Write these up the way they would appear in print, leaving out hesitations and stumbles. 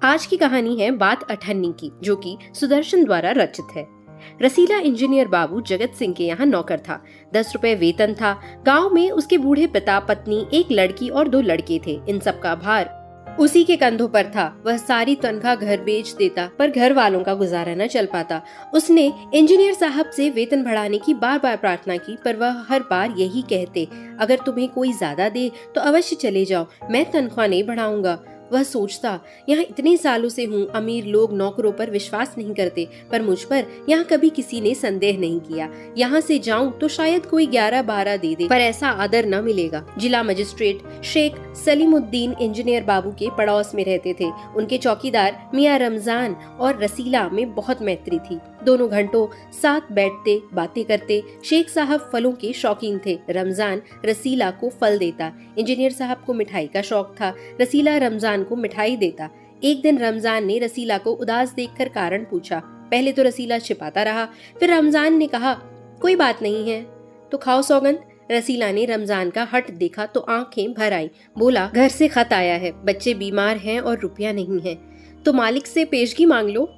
आज की कहानी है बात अठन्नी की, जो कि सुदर्शन द्वारा रचित है। रसीला इंजीनियर बाबू जगत सिंह के यहाँ नौकर था। 10 रुपए वेतन था। गांव में उसके बूढ़े पिता, पत्नी, एक लड़की और 2 लड़के थे। इन सब का भार उसी के कंधों पर था। वह सारी तनख्वाह घर बेच देता, पर घर वालों का गुजारा न चल पाता। उसने इंजीनियर साहब से वेतन बढ़ाने की बार बार प्रार्थना की, पर वह हर बार यही कहते, अगर तुम्हें कोई ज्यादा दे तो अवश्य चले जाओ, मैं तनख्वाह नहीं बढ़ाऊंगा। वह सोचता, यहाँ इतने सालों से हूँ, अमीर लोग नौकरों पर विश्वास नहीं करते, पर मुझ पर यहाँ कभी किसी ने संदेह नहीं किया। यहाँ से जाऊँ तो शायद कोई 11-12 दे दे, पर ऐसा आदर न मिलेगा। जिला मजिस्ट्रेट शेख सलीमुद्दीन इंजीनियर बाबू के पड़ोस में रहते थे। उनके चौकीदार मियाँ रमजान और रसीला में बहुत मैत्री थी। दोनों घंटों साथ बैठते, बातें करते। शेख साहब फलों के शौकीन थे। रमजान रसीला को फल देता। इंजीनियर साहब को मिठाई का शौक था। रसीला रमजान को मिठाई देता। एक दिन रमजान ने रसीला को उदास देखकर कारण पूछा। पहले तो रसीला छिपाता रहा, फिर रमजान ने कहा, कोई बात नहीं है तो खाओ सौगंध। रसीला ने रमजान का हट देखा तो आंखें भर आई। बोला, घर से खत आया है, बच्चे बीमार हैं और रुपया नहीं है, तो मालिक से पेशगी मांग लो।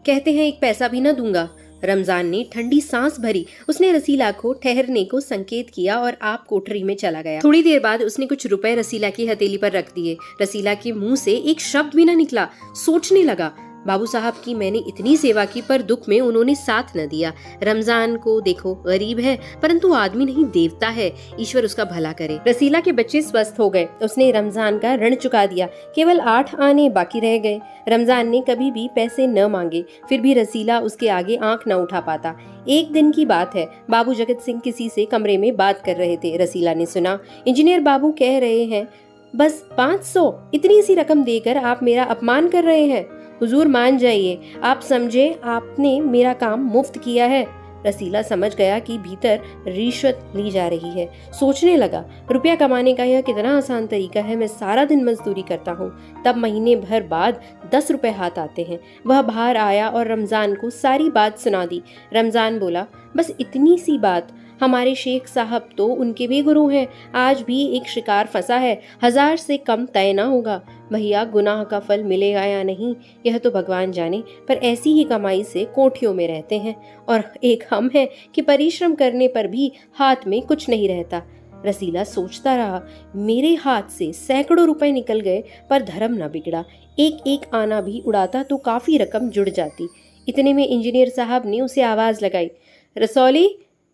कहते हैं 1 पैसा भी न दूंगा। रमजान ने ठंडी सांस भरी। उसने रसीला को ठहरने को संकेत किया और आप कोठरी में चला गया। थोड़ी देर बाद उसने कुछ रुपए रसीला की हथेली पर रख दिए। रसीला के मुंह से एक शब्द भी न निकला। सोचने लगा, बाबू साहब की मैंने इतनी सेवा की, पर दुख में उन्होंने साथ न दिया। रमजान को देखो, गरीब है परंतु आदमी नहीं देवता है, ईश्वर उसका भला करे। रसीला के बच्चे स्वस्थ हो गए। उसने रमजान का ऋण चुका दिया। केवल 8 आने बाकी रह गए। रमजान ने कभी भी पैसे न मांगे, फिर भी रसीला उसके आगे आंख न उठा पाता। एक दिन की बात है, बाबू जगत सिंह किसी से कमरे में बात कर रहे थे। रसीला ने सुना, इंजीनियर बाबू कह रहे हैं, बस 500, इतनी सी रकम देकर आप मेरा अपमान कर रहे हैं। हुजूर मान जाइए, आप समझे आपने मेरा काम मुफ्त किया है। रसीला समझ गया कि भीतर रिश्वत ली जा रही है। सोचने लगा, रुपया कमाने का यह कितना आसान तरीका है। मैं सारा दिन मजदूरी करता हूँ, तब महीने भर बाद 10 रुपए हाथ आते हैं। वह बाहर आया और रमजान को सारी बात सुना दी। रमजान बोला, बस इतनी सी बात, हमारे शेख साहब तो उनके भी गुरु हैं। आज भी एक शिकार फंसा है, 1000 से कम तय ना होगा। भैया, गुनाह का फल मिलेगा या नहीं यह तो भगवान जाने, पर ऐसी ही कमाई से कोठियों में रहते हैं, और एक हम हैं कि परिश्रम करने पर भी हाथ में कुछ नहीं रहता। रसीला सोचता रहा, मेरे हाथ से सैकड़ों रुपए निकल गए, पर धर्म न बिगड़ा। एक एक आना भी उड़ाता तो काफी रकम जुड़ जाती। इतने में इंजीनियर साहब ने उसे आवाज लगाई, रसौली,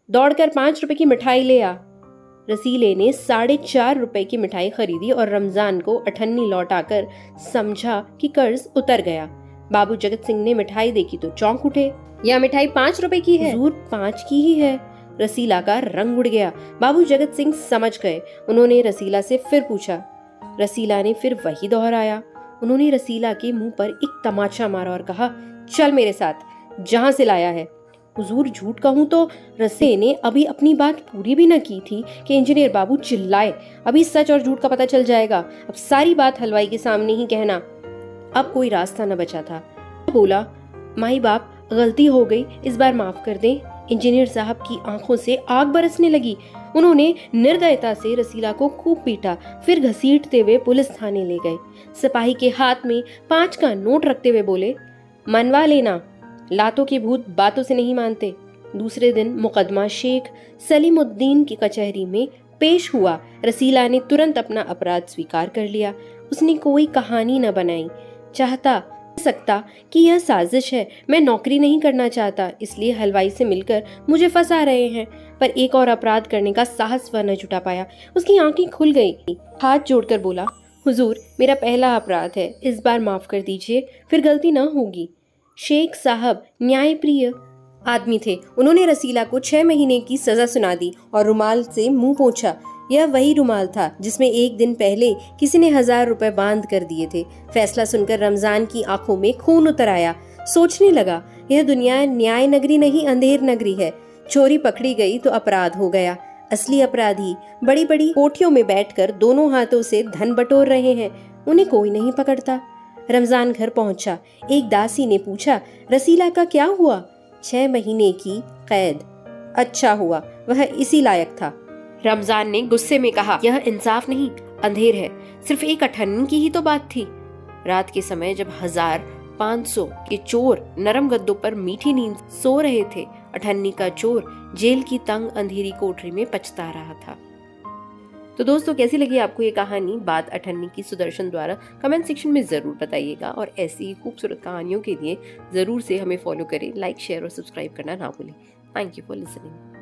दौड़कर 5 रुपए की मिठाई ले आ। रसीले ने 4.5 रुपए की मिठाई खरीदी और रमजान को अठन्नी लौटाकर समझा कि कर्ज उतर गया। बाबू जगत सिंह ने मिठाई देखी तो चौंक उठे, यह मिठाई 5 रुपए की है। हुजूर, 5 की ही है। रसीला का रंग उड़ गया। बाबू जगत सिंह समझ गए। उन्होंने रसीला से फिर पूछा। रसीला ने फिर वही दोहराया। उन्होंने रसीला के मुंह पर एक तमाचा मारा और कहा, चल मेरे साथ, जहां से लाया है। हुजूर, झूठ कहूँ तो रसीले ने अभी अपनी बात पूरी भी न की थी कि इंजीनियर बाबू चिल्लाए, अभी सच और झूठ का पता चल जाएगा, अब सारी बात हलवाई के सामने ही कहना। अब कोई रास्ता न बचा था। बोला, माई बाप, गलती हो गई, इस बार माफ कर दें। इंजीनियर साहब की आंखों से आग बरसने लगी। उन्होंने निर्दयता से रसीला को खूब पीटा, फिर घसीटते हुए पुलिस थाने ले गए। सिपाही के हाथ में 5 का नोट रखते हुए बोले, मनवा लेना, लातों के भूत बातों से नहीं मानते। दूसरे दिन मुकदमा शेख सलीमुद्दीन की कचहरी में पेश हुआ। रसीला ने तुरंत अपना अपराध स्वीकार कर लिया। उसने कोई कहानी न बनाई। चाहता सकता कि यह साजिश है, मैं नौकरी नहीं करना चाहता, इसलिए हलवाई से मिलकर मुझे फंसा रहे हैं, पर एक और अपराध करने का साहस वह न जुटा पाया। उसकी आंखें खुल गई। हाथ जोड़कर बोला, हुजूर, मेरा पहला अपराध है, इस बार माफ कर दीजिए, फिर गलती न होगी। शेख साहब न्यायप्रिय आदमी थे। उन्होंने रसीला को 6 महीने की सजा सुना दी और रुमाल से मुंह पोंछा। यह वही रुमाल था जिसमें एक दिन पहले किसी ने 1000 रुपए बांध कर दिए थे। फैसला सुनकर रमजान की आंखों में खून उतर आया। सोचने लगा, यह दुनिया न्याय नगरी नहीं, अंधेर नगरी है। चोरी पकड़ी गई तो अपराध हो गया। असली अपराधी बड़ी बड़ी कोठियों में बैठकर दोनों हाथों से धन बटोर रहे हैं, उन्हें कोई नहीं पकड़ता। रमजान घर पहुंचा। एक दासी ने पूछा, रसीला का क्या हुआ? 6 महीने की कैद। अच्छा हुआ, वह इसी लायक था। रमजान ने गुस्से में कहा, यह इंसाफ नहीं, अंधेर है। सिर्फ एक अठन्नी की ही तो बात थी। रात के समय जब 1500 के चोर नरम गद्दों पर मीठी नींद सो रहे थे, अठन्नी का चोर जेल की तंग अंधेरी कोठरी में पछता रहा था। तो दोस्तों, कैसी लगी आपको ये कहानी बात अठन्नी की सुदर्शन द्वारा? कमेंट सेक्शन में जरूर बताइएगा और ऐसी खूबसूरत कहानियों के लिए जरूर से हमें फॉलो करें, लाइक, शेयर और सब्सक्राइब करना ना भूलें। Thank you for listening.